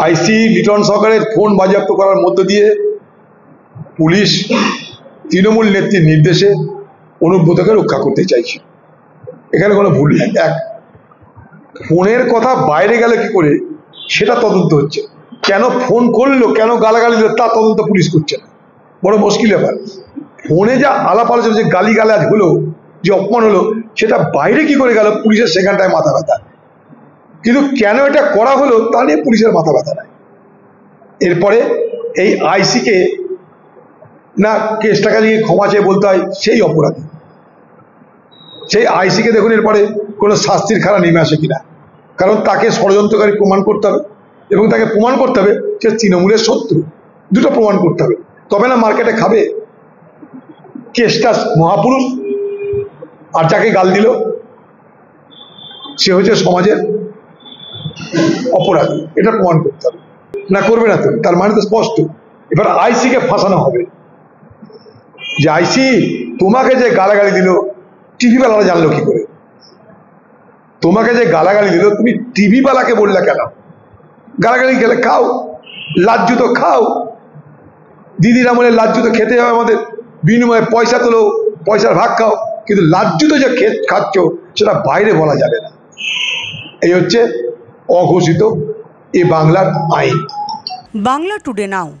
আইসি লিটন সরকারের ফোন বাজেয়াপ্ত করার মধ্য দিয়ে পুলিশ তৃণমূল নেত্রীর নির্দেশে অনুব্রতকে রক্ষা করতে চাইছে। এখানে কোনো ভুল নেই। এক, ফোনের কথা বাইরে গেল কি করে সেটা তদন্ত হচ্ছে। কেন ফোন করলো, কেন গালাগালি দিল, তা তদন্ত পুলিশ করছে না। বড় মুশকিল ব্যাপার। ফোনে যা আলাপ আলোচনা, যে গালিগালাজ হলো, যে অপমান হলো, সেটা বাইরে কি করে গেল পুলিশের সেখানটায় মাথা ব্যথা। কিন্তু কেন এটা করা হলো তা নিয়ে পুলিশের মাথা ব্যথা নাই। এরপরে এই আইসিকে না কেসটাকে নিয়ে ক্ষমা চেয়ে বলতে হয় সেই অপরাধী। সেই আইসিকে দেখুন এরপরে কোনো শাস্তির খেলা নেমে আসে কিনা। কারণ তাকে ষড়যন্ত্রকারী প্রমাণ করতে হবে, এবং তাকে প্রমাণ করতে হবে সে তৃণমূলের শত্রু। দুটো প্রমাণ করতে হবে, তবে না মার্কেটে খাবে। কেসটা মহাপুরুষ, আর যাকে গাল দিল সে হচ্ছে সমাজের অপরাধী, এটা প্রমাণ করতে হবে। না করবে না তো, তার মানে তো স্পষ্ট। এবার আইসিকে ফাঁসানো হবে যে আইসি তোমাকে যে গালাগালি দিল টিভি বালারা জানলো কি করে? তোমাকে যে গালাগালি দিল তুমি টিভি বালাকে বললে কেন? গালাগালি খেলে খাও, লাজ্জুতো খাও। দিদির আমলে লাজ্জুতো খেতে হবে আমাদের, বিনিময়ে পয়সা তোলো, পয়সার ভাগ খাও, কিন্তু লাজ্জুতো যে খাচ্ছ সেটা বাইরে বলা যাবে না। এই হচ্ছে অঘোষিত এ বাংলার আইন। বাংলা টুডে নাও।